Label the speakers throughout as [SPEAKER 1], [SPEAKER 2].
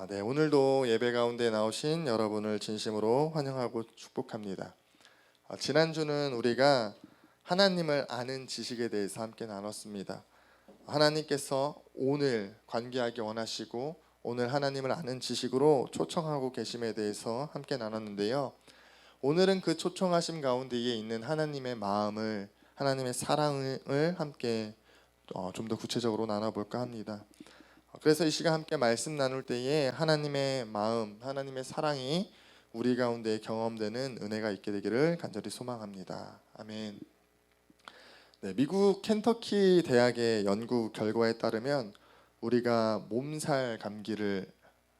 [SPEAKER 1] 네, 오늘도 예배 가운데 나오신 여러분을 진심으로 환영하고 축복합니다. 지난주는 우리가 하나님을 아는 지식에 대해서 함께 나눴습니다. 하나님께서 오늘 관계하기 원하시고 오늘 하나님을 아는 지식으로 초청하고 계심에 대해서 함께 나눴는데요. 오늘은 그 초청하심 가운데에 있는 하나님의 마음을, 하나님의 사랑을 함께 좀 더 구체적으로 나눠볼까 합니다. 그래서 이 시간 함께 말씀 나눌 때에 하나님의 마음, 하나님의 사랑이 우리 가운데 경험되는 은혜가 있게 되기를 간절히 소망합니다. 아멘. 네, 미국 켄터키 대학의 연구 결과에 따르면 우리가 몸살 감기를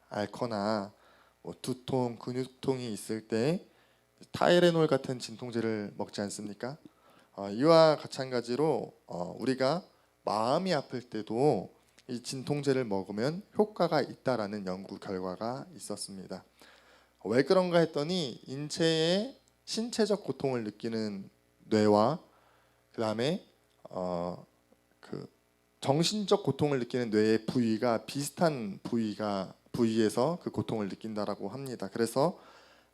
[SPEAKER 1] 앓거나 두통, 근육통이 있을 때 타이레놀 같은 진통제를 먹지 않습니까? 이와 마찬가지로 우리가 마음이 아플 때도 이 진통제를 먹으면 효과가 있다라는 연구 결과가 있었습니다. 왜 그런가 했더니 인체의 신체적 고통을 느끼는 뇌와 그 다음에 그 정신적 고통을 느끼는 뇌의 부위가 비슷한 부위에서 그 고통을 느낀다라고 합니다. 그래서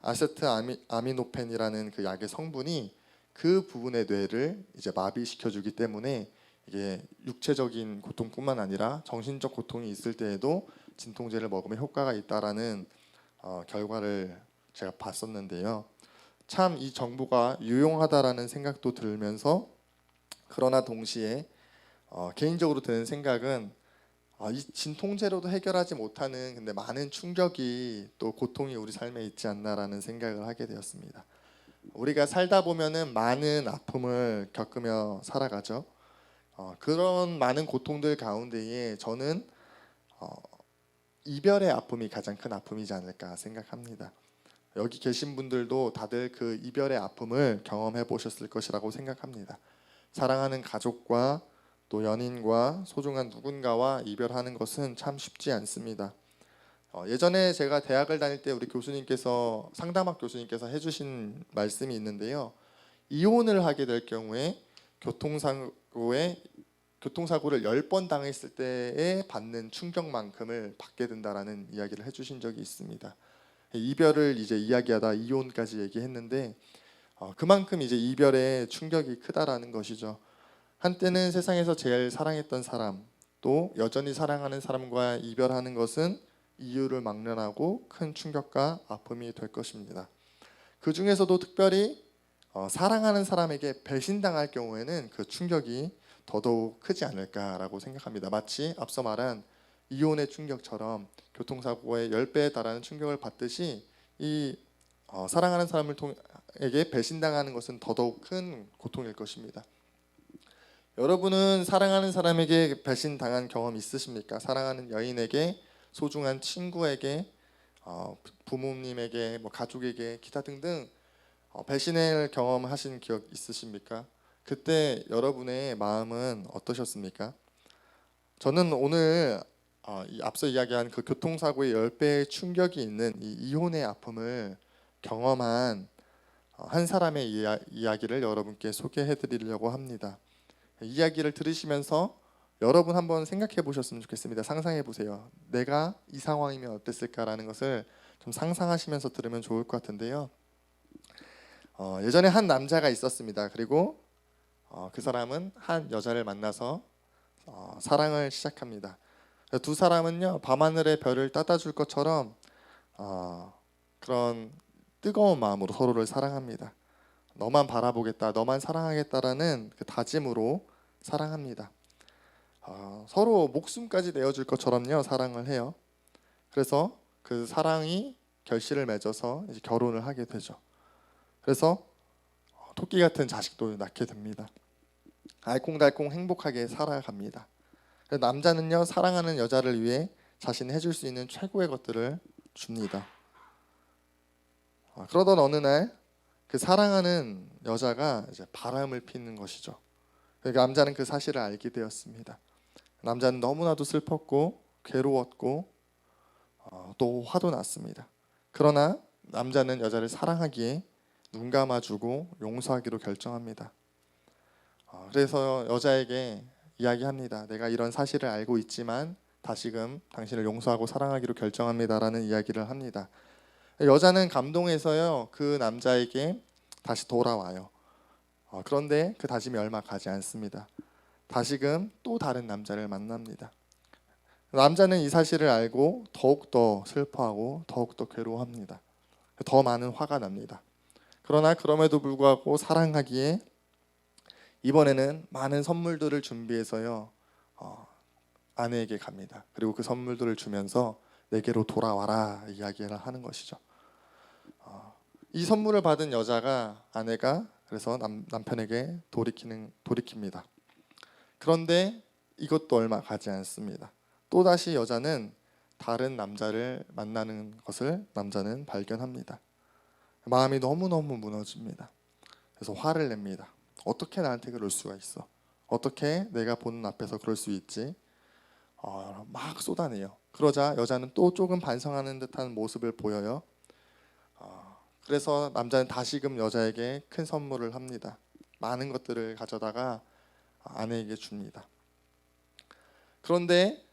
[SPEAKER 1] 아세트아미노펜이라는 그 약의 성분이 그 부분의 뇌를 이제 마비시켜주기 때문에 이게 육체적인 고통뿐만 아니라 정신적 고통이 있을 때에도 진통제를 먹으면 효과가 있다라는 결과를 제가 봤었는데요. 참 이 정보가 유용하다라는 생각도 들면서 그러나 동시에 개인적으로 드는 생각은 이 진통제로도 해결하지 못하는 근데 많은 충격이 또 고통이 우리 삶에 있지 않나라는 생각을 하게 되었습니다. 우리가 살다 보면은 많은 아픔을 겪으며 살아가죠. 그런 많은 고통들 가운데에 저는 이별의 아픔이 가장 큰 아픔이지 않을까 생각합니다. 여기 계신 분들도 다들 그 이별의 아픔을 경험해 보셨을 것이라고 생각합니다. 사랑하는 가족과 또 연인과 소중한 누군가와 이별하는 것은 참 쉽지 않습니다. 예전에 제가 대학을 다닐 때 우리 교수님께서 상담학 교수님께서 해주신 말씀이 있는데요. 이혼을 하게 될 경우에 교통사고를 10번 당했을 때에 받는 충격만큼을 받게 된다라는 이야기를 해주신 적이 있습니다. 이별을 이제 이야기하다 이혼까지 얘기했는데 그만큼 이제 이별의 충격이 크다라는 것이죠. 한때는 세상에서 제일 사랑했던 사람, 또 여전히 사랑하는 사람과 이별하는 것은 이유를 막론하고 큰 충격과 아픔이 될 것입니다. 그 중에서도 특별히 사랑하는 사람에게 배신당할 경우에는 그 충격이 더더욱 크지 않을까라고 생각합니다. 마치 앞서 말한 이혼의 충격처럼 교통사고의 10배에 달하는 충격을 받듯이 이 사랑하는 사람에게 배신당하는 것은 더더욱 큰 고통일 것입니다. 여러분은 사랑하는 사람에게 배신당한 경험 있으십니까? 사랑하는 여인에게, 소중한 친구에게, 부모님에게, 가족에게, 기타 등등 배신을 경험하신 기억 있으십니까? 그때 여러분의 마음은 어떠셨습니까? 저는 오늘 앞서 이야기한 그 교통사고의 10배의 충격이 있는 이 이혼의 아픔을 경험한 한 사람의 이야기를 여러분께 소개해 드리려고 합니다. 이야기를 들으시면서 여러분 한번 생각해 보셨으면 좋겠습니다. 상상해 보세요. 내가 이 상황이면 어땠을까라는 것을 좀 상상하시면서 들으면 좋을 것 같은데요. 예전에 한 남자가 있었습니다. 그리고 그 사람은 한 여자를 만나서 사랑을 시작합니다. 두 사람은요 밤하늘의 별을 따다 줄 것처럼 그런 뜨거운 마음으로 서로를 사랑합니다. 너만 바라보겠다, 너만 사랑하겠다라는 그 다짐으로 사랑합니다. 서로 목숨까지 내어줄 것처럼요 사랑을 해요. 그래서 그 사랑이 결실을 맺어서 이제 결혼을 하게 되죠. 그래서 토끼 같은 자식도 낳게 됩니다. 알콩달콩 행복하게 살아갑니다. 남자는요 사랑하는 여자를 위해 자신이 해줄 수 있는 최고의 것들을 줍니다. 그러던 어느 날 그 사랑하는 여자가 이제 바람을 피는 것이죠. 그러니까 남자는 그 사실을 알게 되었습니다. 남자는 너무나도 슬펐고 괴로웠고 또 화도 났습니다. 그러나 남자는 여자를 사랑하기에 눈 감아주고 용서하기로 결정합니다. 그래서 여자에게 이야기합니다. 내가 이런 사실을 알고 있지만 다시금 당신을 용서하고 사랑하기로 결정합니다라는 이야기를 합니다. 여자는 감동해서요 그 남자에게 다시 돌아와요. 그런데 그 다짐이 얼마 가지 않습니다. 다시금 또 다른 남자를 만납니다. 남자는 이 사실을 알고 더욱더 슬퍼하고 더욱더 괴로워합니다. 더 많은 화가 납니다. 그러나 그럼에도 불구하고 사랑하기에 이번에는 많은 선물들을 준비해서요 아내에게 갑니다. 그리고 그 선물들을 주면서 내게로 돌아와라 이야기를 하는 것이죠. 이 선물을 받은 여자가 아내가 그래서 남편에게 돌이킵니다. 그런데 이것도 얼마 가지 않습니다. 또다시 여자는 다른 남자를 만나는 것을 남자는 발견합니다. 마음이 너무너무 무너집니다. 그래서 화를 냅니다. 어떻게 나한테 그럴 수가 있어? 어떻게 내가 보는 앞에서 그럴 수 있지? 막 쏟아내요. 그러자 여자는 또 조금 반성하는 듯한 모습을 보여요. 그래서 남자는 다시금 여자에게 큰 선물을 합니다. 많은 것들을 가져다가 아내에게 줍니다. 그런데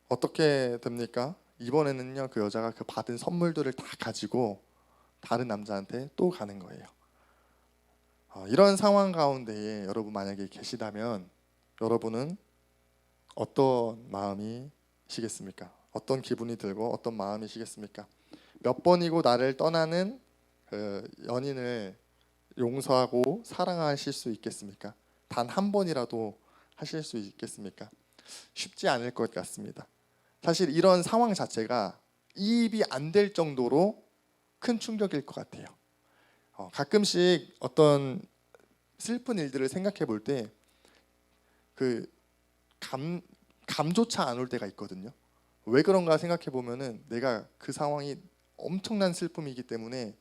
[SPEAKER 1] 어떻게 됩니까? 이번에는요 그 여자가 그 받은 선물들을 다 가지고 다른 남자한테 또 가는 거예요. 이런 상황 가운데에 여러분 만약에 계시다면 여러분은 어떤 마음이시겠습니까? 어떤 기분이 들고 어떤 마음이시겠습니까? 몇 번이고 나를 떠나는 그 연인을 용서하고 사랑하실 수 있겠습니까? 단 한 번이라도 하실 수 있겠습니까? 쉽지 않을 것 같습니다. 사실 이런 상황 자체가 이입이 안 될 정도로 큰 충격일 것 같아요. 가끔씩 어떤 슬픈 일들을 생각해 볼 때 그 감조차 안 올 때가 있거든요. 왜 그런가 생각해 보면은 내가 그 상황이 엄청난 슬픔이기 때문에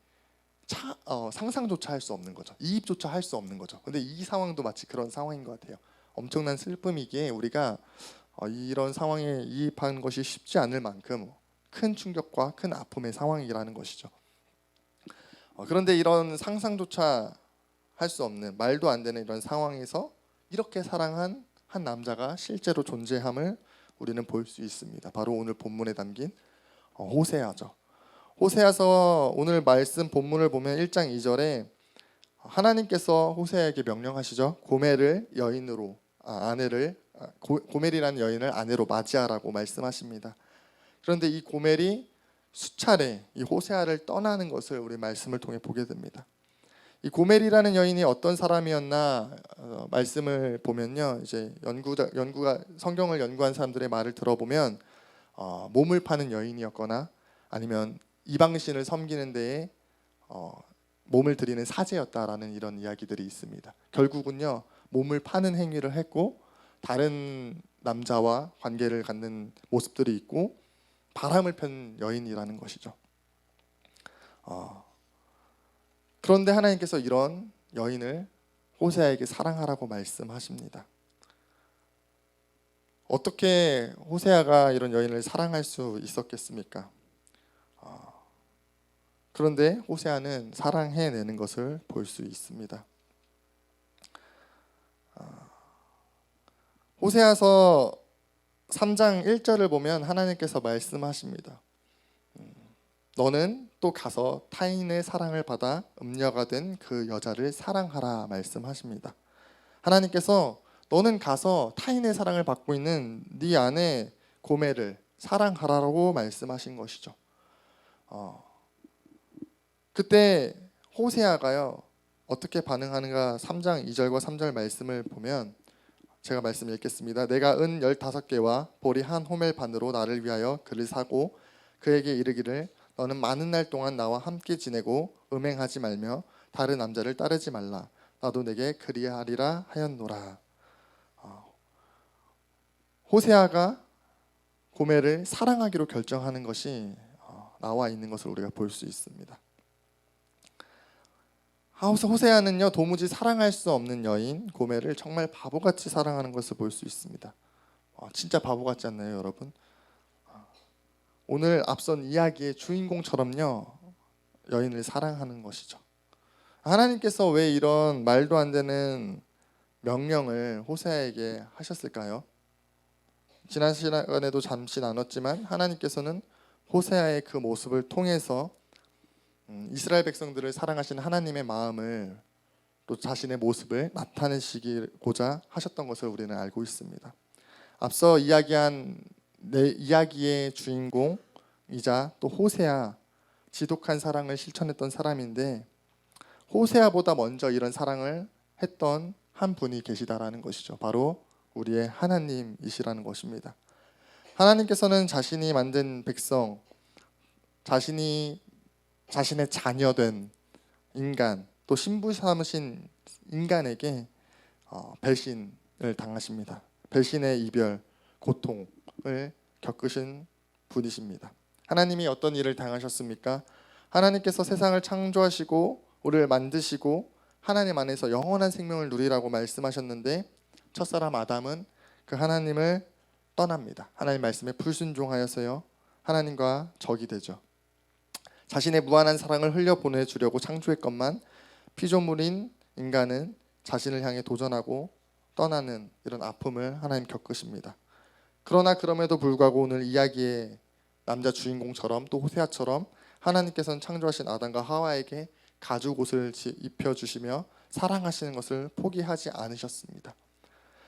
[SPEAKER 1] 상상조차 할 수 없는 거죠. 이입조차 할 수 없는 거죠. 근데 이 상황도 마치 그런 상황인 것 같아요. 엄청난 슬픔이기에 우리가 이런 상황에 이입하는 것이 쉽지 않을 만큼 큰 충격과 큰 아픔의 상황이라는 것이죠. 그런데 이런 상상조차 할 수 없는 말도 안 되는 이런 상황에서 이렇게 사랑한 한 남자가 실제로 존재함을 우리는 볼 수 있습니다. 바로 오늘 본문에 담긴 호세아죠. 호세아서 오늘 말씀 본문을 보면 1장 2절에 하나님께서 호세아에게 명령하시죠. 고멜을 여인으로 고멜이라는 여인을 아내로 맞이하라고 말씀하십니다. 그런데 이 고멜이 수차례 이 호세아를 떠나는 것을 우리 말씀을 통해 보게 됩니다. 이 고멜이라는 여인이 어떤 사람이었나 말씀을 보면요, 이제 연구가 성경을 연구한 사람들의 말을 들어보면 몸을 파는 여인이었거나 아니면 이방신을 섬기는 데에 몸을 들이는 사제였다라는 이런 이야기들이 있습니다. 결국은요 몸을 파는 행위를 했고 다른 남자와 관계를 갖는 모습들이 있고 바람을 편 여인이라는 것이죠. 그런데 하나님께서 이런 여인을 호세아에게 사랑하라고 말씀하십니다. 어떻게 호세아가 이런 여인을 사랑할 수 있었겠습니까? 그런데 호세아는 사랑해내는 것을 볼 수 있습니다. 호세아서 3장 1절을 보면 하나님께서 말씀하십니다. 너는 또 가서 타인의 사랑을 받아 음녀가 된 그 여자를 사랑하라 말씀하십니다. 하나님께서 너는 가서 타인의 사랑을 받고 있는 네 아내 고멜을 사랑하라고 말씀하신 것이죠. 그때 호세아가요 어떻게 반응하는가 3장 2절과 3절 말씀을 보면 제가 말씀 읽겠습니다. 내가 은 15개와 보리 한 호멜 반으로 나를 위하여 그를 사고 그에게 이르기를 너는 많은 날 동안 나와 함께 지내고 음행하지 말며 다른 남자를 따르지 말라. 나도 내게 그리하리라 하였노라. 호세아가 고멜을 사랑하기로 결정하는 것이 나와 있는 것을 우리가 볼 수 있습니다. 호세아는요 도무지 사랑할 수 없는 여인 고멜을 정말 바보같이 사랑하는 것을 볼 수 있습니다. 진짜 바보 같지 않나요, 여러분? 오늘 앞선 이야기의 주인공처럼요 여인을 사랑하는 것이죠. 하나님께서 왜 이런 말도 안 되는 명령을 호세아에게 하셨을까요? 지난 시간에도 잠시 나눴지만 하나님께서는 호세아의 그 모습을 통해서 이스라엘 백성들을 사랑하시는 하나님의 마음을 또 자신의 모습을 나타내시고자 하셨던 것을 우리는 알고 있습니다. 앞서 이야기한 내 이야기의 주인공이자 또 호세아, 지독한 사랑을 실천했던 사람인데 호세아보다 먼저 이런 사랑을 했던 한 분이 계시다라는 것이죠. 바로 우리의 하나님이시라는 것입니다. 하나님께서는 자신이 만든 백성, 자신의 자녀된 인간, 또 신부 삼으신 인간에게 배신을 당하십니다. 배신의 이별, 고통을 겪으신 분이십니다. 하나님이 어떤 일을 당하셨습니까? 하나님께서 세상을 창조하시고 우리를 만드시고 하나님 안에서 영원한 생명을 누리라고 말씀하셨는데 첫사람 아담은 그 하나님을 떠납니다. 하나님 말씀에 불순종하여서요 하나님과 적이 되죠. 자신의 무한한 사랑을 흘려보내주려고 창조했건만 피조물인 인간은 자신을 향해 도전하고 떠나는 이런 아픔을 하나님 겪으십니다. 그러나 그럼에도 불구하고 오늘 이야기의 남자 주인공처럼 또 호세아처럼 하나님께서는 창조하신 아담과 하와에게 가죽 옷을 입혀주시며 사랑하시는 것을 포기하지 않으셨습니다.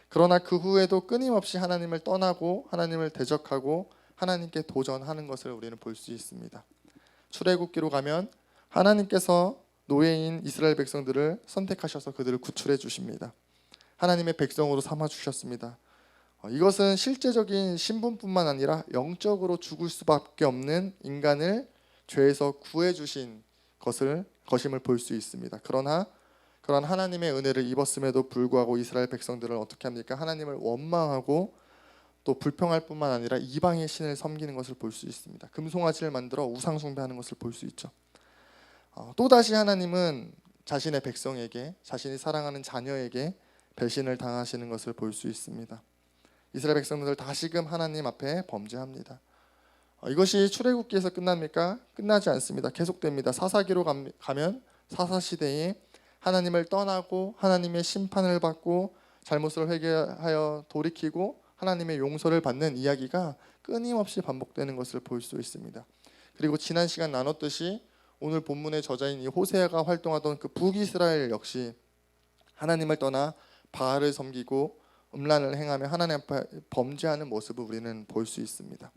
[SPEAKER 1] 그러나 그 후에도 끊임없이 하나님을 떠나고 하나님을 대적하고 하나님께 도전하는 것을 우리는 볼 수 있습니다. 출애굽기로 가면 하나님께서 노예인 이스라엘 백성들을 선택하셔서 그들을 구출해 주십니다. 하나님의 백성으로 삼아 주셨습니다. 이것은 실제적인 신분뿐만 아니라 영적으로 죽을 수밖에 없는 인간을 죄에서 구해 주신 것임을 볼 수 있습니다. 그러나 그런 하나님의 은혜를 입었음에도 불구하고 이스라엘 백성들은 어떻게 합니까? 하나님을 원망하고 또 불평할 뿐만 아니라 이방의 신을 섬기는 것을 볼 수 있습니다. 금송아지를 만들어 우상 숭배하는 것을 볼 수 있죠. 또다시 하나님은 자신의 백성에게, 자신이 사랑하는 자녀에게 배신을 당하시는 것을 볼 수 있습니다. 이스라엘 백성들 다시금 하나님 앞에 범죄합니다. 이것이 출애굽기에서 끝납니까? 끝나지 않습니다. 계속됩니다. 사사기로 가면 사사시대에 하나님을 떠나고 하나님의 심판을 받고 잘못을 회개하여 돌이키고 하나님의 용서를 받는 이야기가 끊임없이 반복되는 것을 볼 수 있습니다. 그리고 지난 시간 나눴듯이 오늘 본문의 저자인 이 호세아가 활동하던 그 북이스라엘 역시 하나님을 떠나 바알을 섬기고 음란을 행하며 하나님 앞에 범죄하는 모습을 우리는 볼 수 있습니다.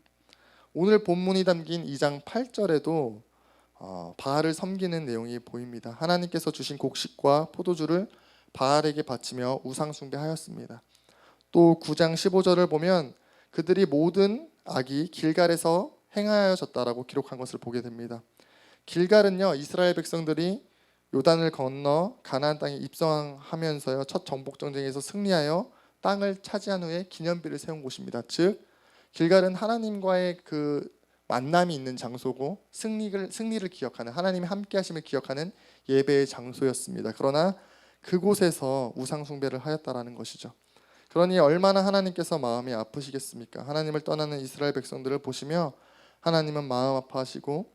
[SPEAKER 1] 오늘 본문이 담긴 2장 8절에도 바알을 섬기는 내용이 보입니다. 하나님께서 주신 곡식과 포도주를 바알에게 바치며 우상 숭배하였습니다. 또 9장 15절을 보면 그들이 모든 악이 길갈에서 행하여졌다라고 기록한 것을 보게 됩니다. 길갈은요 이스라엘 백성들이 요단을 건너 가나안 땅에 입성하면서요 첫 정복 전쟁에서 승리하여 땅을 차지한 후에 기념비를 세운 곳입니다. 즉 길갈은 하나님과의 그 만남이 있는 장소고 승리를 기억하는 하나님의 함께하심을 기억하는 예배의 장소였습니다. 그러나 그곳에서 우상 숭배를 하였다라는 것이죠. 그러니 얼마나 하나님께서 마음이 아프시겠습니까? 하나님을 떠나는 이스라엘 백성들을 보시며 하나님은 마음 아파하시고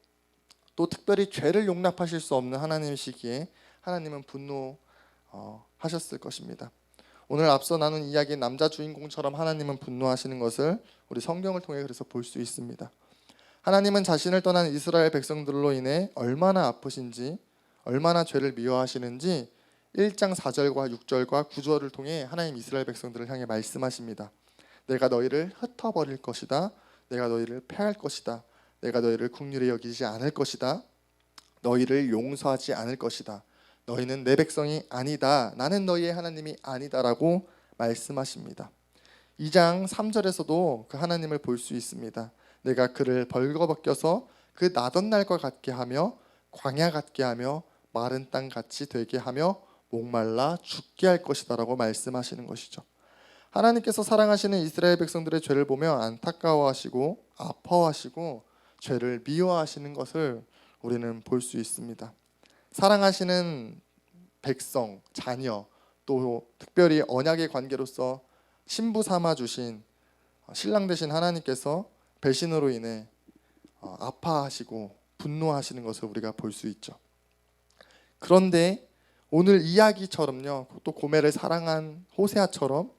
[SPEAKER 1] 또 특별히 죄를 용납하실 수 없는 하나님이시기에 하나님은 분노하셨을 것입니다. 오늘 앞서 나눈 이야기의 남자 주인공처럼 하나님은 분노하시는 것을 우리 성경을 통해 그래서 볼 수 있습니다. 하나님은 자신을 떠난 이스라엘 백성들로 인해 얼마나 아프신지 얼마나 죄를 미워하시는지 1장 4절과 6절과 9절을 통해 하나님 이스라엘 백성들을 향해 말씀하십니다. 내가 너희를 흩어버릴 것이다. 내가 너희를 패할 것이다. 내가 너희를 긍휼히 여기지 않을 것이다. 너희를 용서하지 않을 것이다. 너희는 내 백성이 아니다. 나는 너희의 하나님이 아니다라고 말씀하십니다. 2장 3절에서도 그 하나님을 볼 수 있습니다. 내가 그를 벌거벗겨서 그 나던 날과 같게 하며 광야 같게 하며 마른 땅 같이 되게 하며 목말라 죽게 할 것이다라고 말씀하시는 것이죠. 하나님께서 사랑하시는 이스라엘 백성들의 죄를 보며 안타까워하시고 아파하시고 죄를 미워하시는 것을 우리는 볼 수 있습니다. 사랑하시는 백성, 자녀, 또 특별히 언약의 관계로서 신부 삼아 주신 신랑 되신 하나님께서 배신으로 인해 아파하시고 분노하시는 것을 우리가 볼 수 있죠. 그런데 오늘 이야기처럼요, 또 고멜을 사랑한 호세아처럼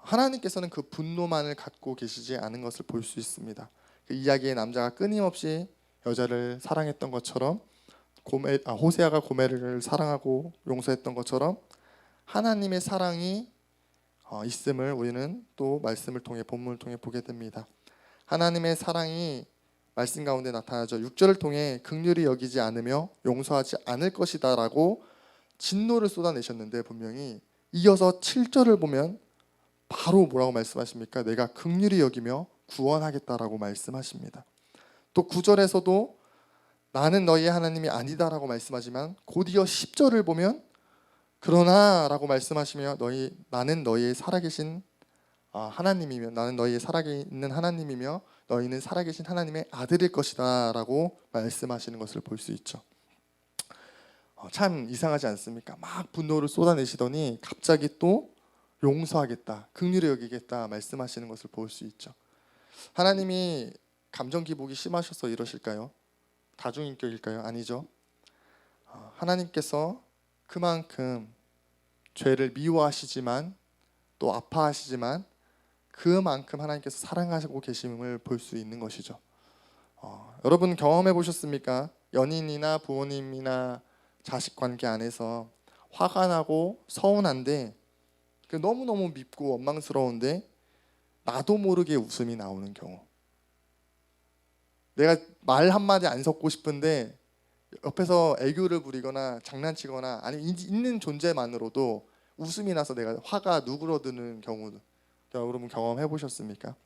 [SPEAKER 1] 하나님께서는 그 분노만을 갖고 계시지 않은 것을 볼 수 있습니다. 그 이야기의 남자가 끊임없이 여자를 사랑했던 것처럼 호세아가 고멜을 사랑하고 용서했던 것처럼 하나님의 사랑이 있음을 우리는 또 말씀을 통해 본문을 통해 보게 됩니다. 하나님의 사랑이 말씀 가운데 나타나죠. 6절을 통해 긍휼히 여기지 않으며 용서하지 않을 것이다 라고 진노를 쏟아내셨는데, 분명히 이어서 7절을 보면 바로 뭐라고 말씀하십니까? 내가 긍휼히 여기며 구원하겠다라고 말씀하십니다. 또 9절에서도 나는 너희의 하나님이 아니다라고 말씀하지만 곧이어 10절을 보면 그러나 라고 말씀하시며 나는 너희의 살아계신 하나님이며 나는 너희의 살아있는 하나님이며 너희는 살아계신 하나님의 아들일 것이다 라고 말씀하시는 것을 볼 수 있죠. 참 이상하지 않습니까? 막 분노를 쏟아내시더니 갑자기 또 용서하겠다, 긍휼히 여기겠다 말씀하시는 것을 볼 수 있죠. 하나님이 감정 기복이 심하셔서 이러실까요? 다중인격일까요? 아니죠. 하나님께서 그만큼 죄를 미워하시지만 또 아파하시지만 그만큼 하나님께서 사랑하시고 계심을 볼 수 있는 것이죠. 여러분 경험해 보셨습니까? 연인이나 부모님이나 자식 관계 안에서 화가 나고 서운한데 너무너무 밉고 원망스러운데 나도 모르게 웃음이 나오는 경우, 내가 말 한마디 안 섞고 싶은데 옆에서 애교를 부리거나 장난치거나 아니면 있는 존재만으로도 웃음이 나서 내가 화가 누그러드는 경우, 여러분 경험해 보셨습니까?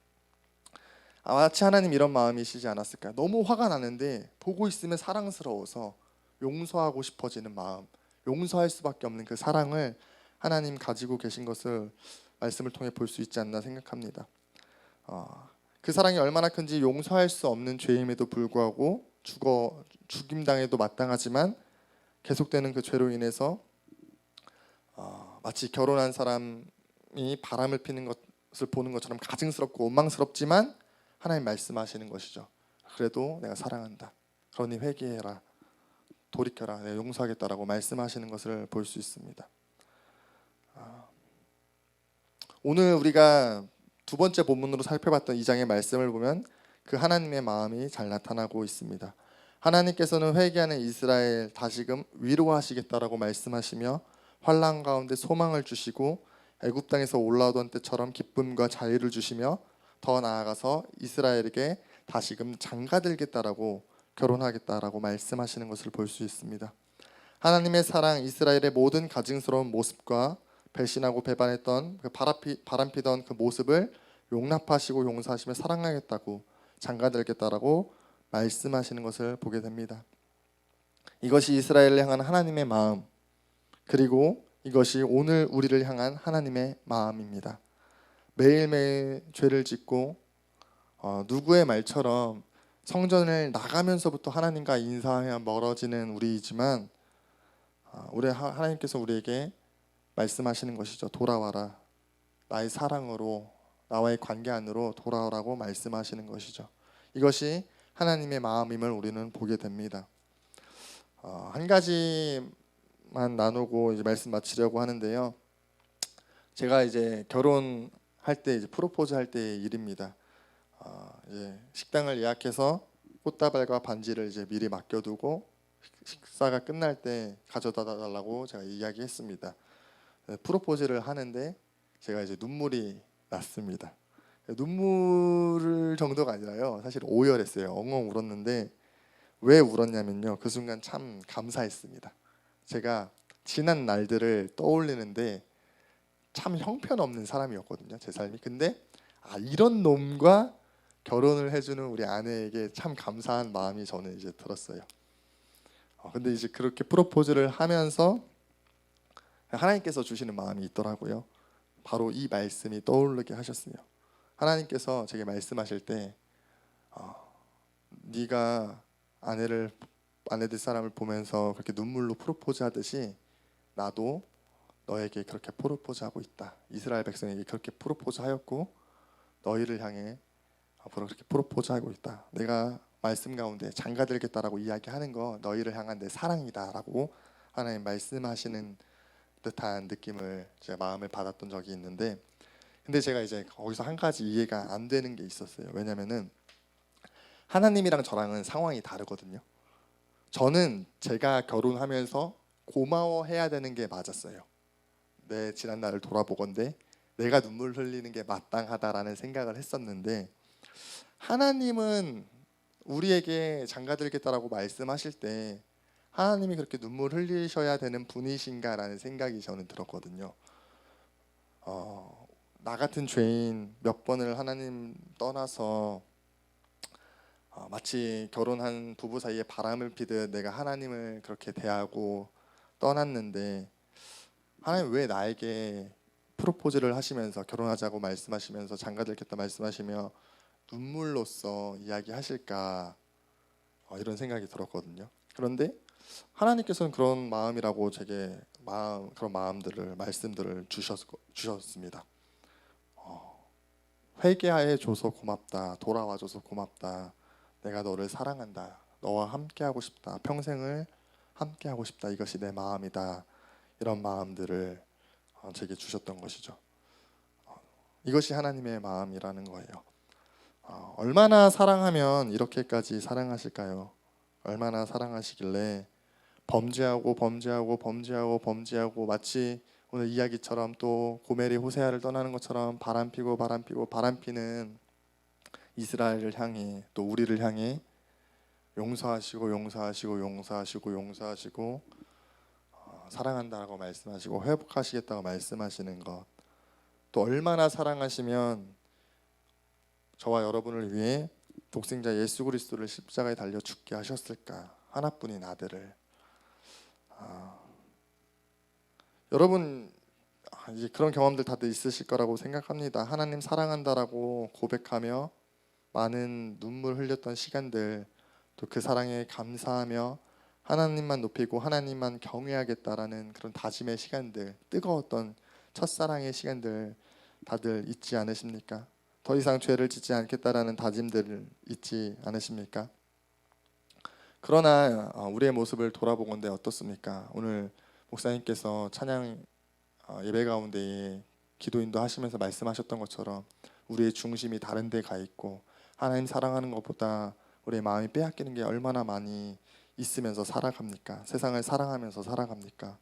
[SPEAKER 1] 마치 하나님 이런 마음이시지 않았을까? 너무 화가 나는데 보고 있으면 사랑스러워서 용서하고 싶어지는 마음, 용서할 수밖에 없는 그 사랑을 하나님 가지고 계신 것을 말씀을 통해 볼 수 있지 않나 생각합니다. 그 사랑이 얼마나 큰지, 용서할 수 없는 죄임에도 불구하고 죽임당해도 마땅하지만 계속되는 그 죄로 인해서 마치 결혼한 사람이 바람을 피는 것을 보는 것처럼 가증스럽고 원망스럽지만 하나님 말씀하시는 것이죠. 그래도 내가 사랑한다, 그러니 회개해라, 돌이켜라, 내가 용서하겠다라고 말씀하시는 것을 볼 수 있습니다. 오늘 우리가 두 번째 본문으로 살펴봤던 이 장의 말씀을 보면 그 하나님의 마음이 잘 나타나고 있습니다. 하나님께서는 회개하는 이스라엘 다시금 위로하시겠다라고 말씀하시며 환난 가운데 소망을 주시고 애굽 땅에서 올라오던 때처럼 기쁨과 자유를 주시며 더 나아가서 이스라엘에게 다시금 장가들겠다라고 결혼하겠다라고 말씀하시는 것을 볼 수 있습니다. 하나님의 사랑, 이스라엘의 모든 가증스러운 모습과 배신하고 배반했던 그 바람피던 그 모습을 용납하시고 용서하시며 사랑하겠다고 장가들겠다라고 말씀하시는 것을 보게 됩니다. 이것이 이스라엘을 향한 하나님의 마음, 그리고 이것이 오늘 우리를 향한 하나님의 마음입니다. 매일매일 죄를 짓고 누구의 말처럼 성전을 나가면서부터 하나님과 인사하며 멀어지는 우리이지만 우리 하나님께서 우리에게 말씀하시는 것이죠. 돌아와라, 나의 사랑으로 나와의 관계 안으로 돌아오라고 말씀하시는 것이죠. 이것이 하나님의 마음임을 우리는 보게 됩니다. 한 가지만 나누고 이제 말씀 마치려고 하는데요. 제가 이제 결혼할 때, 이제 프로포즈 할 때의 일입니다. 이제 식당을 예약해서 꽃다발과 반지를 이제 미리 맡겨두고 식사가 끝날 때 가져다 달라고 제가 이야기했습니다. 프로포즈를 하는데 제가 이제 눈물이 났습니다. 눈물 정도가 아니라요, 사실 오열했어요. 엉엉 울었는데 왜 울었냐면요, 그 순간 참 감사했습니다. 제가 지난 날들을 떠올리는데 참 형편없는 사람이었거든요, 제 삶이. 근데 이런 놈과 결혼을 해주는 우리 아내에게 참 감사한 마음이 저는 이제 들었어요. 근데 이제 그렇게 프로포즈를 하면서 하나님께서 주시는 마음이 있더라고요. 바로 이 말씀이 떠오르게 하셨어요. 하나님께서 제게 말씀하실 때 네가 아내 될 사람을 보면서 그렇게 눈물로 프로포즈 하듯이 나도 너에게 그렇게 프로포즈하고 있다. 이스라엘 백성에게 그렇게 프로포즈하였고 너희를 향해 앞으로 그렇게 프로포즈하고 있다. 내가 말씀 가운데 장가들겠다라고 이야기하는 거 너희를 향한 내 사랑이다라고 하나님 말씀하시는 듯한 느낌을, 제 마음을 받았던 적이 있는데, 근데 제가 이제 거기서 한 가지 이해가 안 되는 게 있었어요. 왜냐면은 하나님이랑 저랑은 상황이 다르거든요. 저는 제가 결혼하면서 고마워해야 되는 게 맞았어요. 내 지난 날을 돌아보건대 내가 눈물 흘리는 게 마땅하다라는 생각을 했었는데, 하나님은 우리에게 장가들겠다라고 말씀하실 때 하나님이 그렇게 눈물 흘리셔야 되는 분이신가라는 생각이 저는 들었거든요. 나 같은 죄인 몇 번을 하나님 떠나서 마치 결혼한 부부 사이에 바람을 피듯 내가 하나님을 그렇게 대하고 떠났는데, 하나님 왜 나에게 프로포즈를 하시면서 결혼하자고 말씀하시면서 장가들겠다 말씀하시며 눈물로써 이야기하실까, 이런 생각이 들었거든요. 그런데 하나님께서는 그런 마음이라고 제게 그런 마음들을 말씀들을 주셨습니다. 회개하여 줘서 고맙다. 돌아와 줘서 고맙다. 내가 너를 사랑한다. 너와 함께하고 싶다. 평생을 함께하고 싶다. 이것이 내 마음이다. 이런 마음들을 제게 주셨던 것이죠. 이것이 하나님의 마음이라는 거예요. 얼마나 사랑하면 이렇게까지 사랑하실까요? 얼마나 사랑하시길래 범죄하고 범죄하고 범죄하고 범죄하고, 마치 오늘 이야기처럼 또 고멜이 호세아를 떠나는 것처럼 바람피고 바람피고 바람피는 이스라엘을 향해, 또 우리를 향해 용서하시고 용서하시고 용서하시고 용서하시고 사랑한다고 말씀하시고 회복하시겠다고 말씀하시는 것, 또 얼마나 사랑하시면 저와 여러분을 위해 독생자 예수 그리스도를 십자가에 달려 죽게 하셨을까, 하나뿐인 아들을. 여러분 이제 그런 경험들 다들 있으실 거라고 생각합니다. 하나님 사랑한다라고 고백하며 많은 눈물 흘렸던 시간들, 또 그 사랑에 감사하며 하나님만 높이고 하나님만 경외하겠다라는 그런 다짐의 시간들, 뜨거웠던 첫사랑의 시간들 다들 잊지 않으십니까? 더 이상 죄를 짓지 않겠다라는 다짐들을 잊지 않으십니까? 그러나 우리의 모습을 돌아보건대 어떻습니까? 오늘 목사님께서 찬양 예배 가운데에 기도 인도하시면서 말씀하셨던 것처럼 우리의 중심이 다른 데 가 있고, 하나님 사랑하는 것보다 우리의 마음이 빼앗기는 게 얼마나 많이 있으면서 살아갑니까? 세상을 사랑하면서 살아갑니까?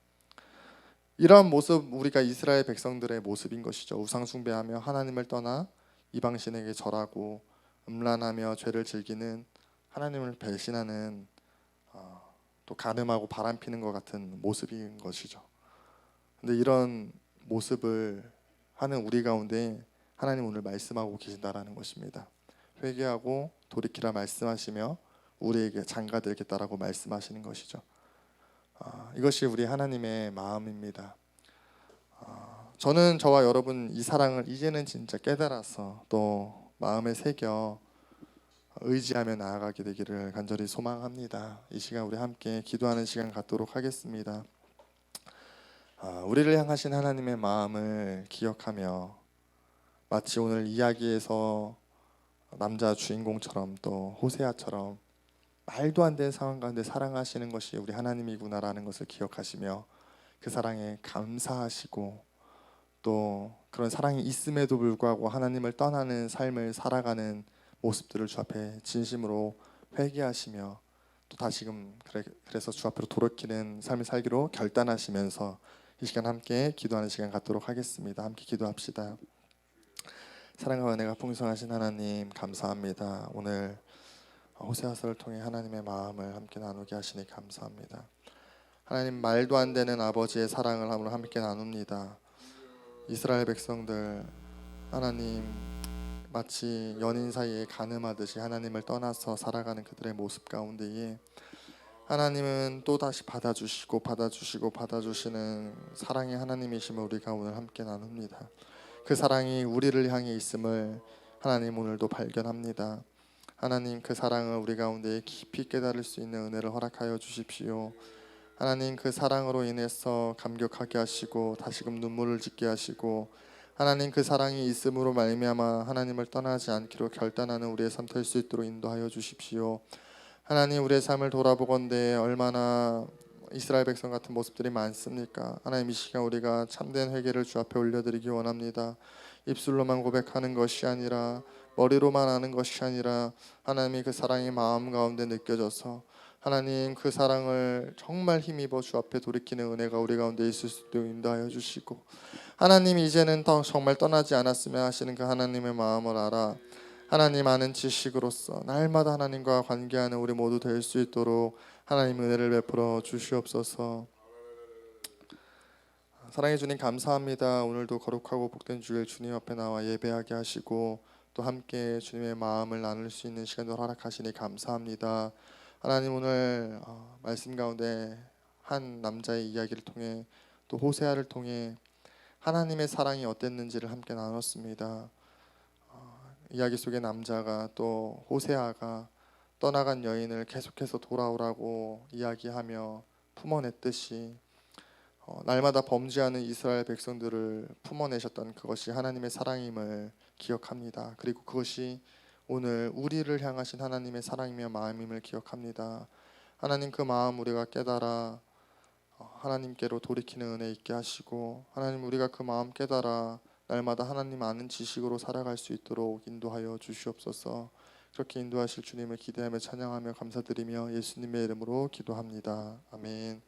[SPEAKER 1] 이러한 모습, 우리가 이스라엘 백성들의 모습인 것이죠. 우상 숭배하며 하나님을 떠나 이방신에게 절하고 음란하며 죄를 즐기는, 하나님을 배신하는, 또 간음하고 바람피는 것 같은 모습인 것이죠. 근데 이런 모습을 하는 우리 가운데 하나님 오늘 말씀하고 계신다라는 것입니다. 회개하고 돌이키라 말씀하시며 우리에게 장가들겠다라고 말씀하시는 것이죠. 이것이 우리 하나님의 마음입니다. 저는 저와 여러분 이 사랑을 이제는 진짜 깨달아서 또 마음에 새겨 의지하며 나아가게 되기를 간절히 소망합니다. 이 시간 우리 함께 기도하는 시간 갖도록 하겠습니다. 우리를 향하신 하나님의 마음을 기억하며, 마치 오늘 이야기에서 남자 주인공처럼 또 호세아처럼 말도 안 되는 상황 가운데 사랑하시는 것이 우리 하나님이구나라는 것을 기억하시며 그 사랑에 감사하시고, 또 그런 사랑이 있음에도 불구하고 하나님을 떠나는 삶을 살아가는 모습들을 주 앞에 진심으로 회개하시며, 또 다시금 그래서 주 앞으로 돌이키는 삶을 살기로 결단하시면서 이 시간 함께 기도하는 시간 갖도록 하겠습니다. 함께 기도합시다. 사랑과 은혜가 풍성하신 하나님 감사합니다. 오늘 호세아서를 통해 하나님의 마음을 함께 나누게 하시니 감사합니다. 하나님, 말도 안 되는 아버지의 사랑을 함께 나눕니다. 이스라엘 백성들, 하나님 마치 연인 사이에 간음하듯이 하나님을 떠나서 살아가는 그들의 모습 가운데에 하나님은 또다시 받아주시고 받아주시고 받아주시는 사랑의 하나님이심을 우리가 오늘 함께 나눕니다. 그 사랑이 우리를 향해 있음을 하나님 오늘도 발견합니다. 하나님, 그 사랑을 우리 가운데 깊이 깨달을 수 있는 은혜를 허락하여 주십시오. 하나님, 그 사랑으로 인해서 감격하게 하시고 다시금 눈물을 짓게 하시고, 하나님 그 사랑이 있음으로 말미암아 하나님을 떠나지 않기로 결단하는 우리의 삶 될 수 있도록 인도하여 주십시오. 하나님, 우리의 삶을 돌아보건대 얼마나 이스라엘 백성 같은 모습들이 많습니까? 하나님, 이 시간 우리가 참된 회개를 주 앞에 올려드리기 원합니다. 입술로만 고백하는 것이 아니라 머리로만 아는 것이 아니라 하나님이 그 사랑이 마음 가운데 느껴져서 하나님 그 사랑을 정말 힘입어 주 앞에 돌이키는 은혜가 우리 가운데 있을 수 있도록 인도하여 주시고, 하나님 이제는 더 정말 떠나지 않았으면 하시는 그 하나님의 마음을 알아 하나님 아는 지식으로서 날마다 하나님과 관계하는 우리 모두 될 수 있도록 하나님 은혜를 베풀어 주시옵소서. 사랑해 주님 감사합니다. 오늘도 거룩하고 복된 주일 주님 앞에 나와 예배하게 하시고 또 함께 주님의 마음을 나눌 수 있는 시간을 허락하시니 감사합니다. 하나님 오늘 말씀 가운데 한 남자의 이야기를 통해 또 호세아를 통해 하나님의 사랑이 어땠는지를 함께 나눴습니다. 이야기 속의 남자가 또 호세아가 떠나간 여인을 계속해서 돌아오라고 이야기하며 품어냈듯이 날마다 범죄하는 이스라엘 백성들을 품어내셨던 그것이 하나님의 사랑임을 기억합니다. 그리고 그것이 오늘 우리를 향하신 하나님의 사랑이며 마음임을 기억합니다. 하나님 그 마음 우리가 깨달아 하나님께로 돌이키는 은혜 있게 하시고, 하나님 우리가 그 마음 깨달아 날마다 하나님 아는 지식으로 살아갈 수 있도록 인도하여 주시옵소서. 그렇게 인도하실 주님을 기대하며 찬양하며 감사드리며 예수님의 이름으로 기도합니다. 아멘.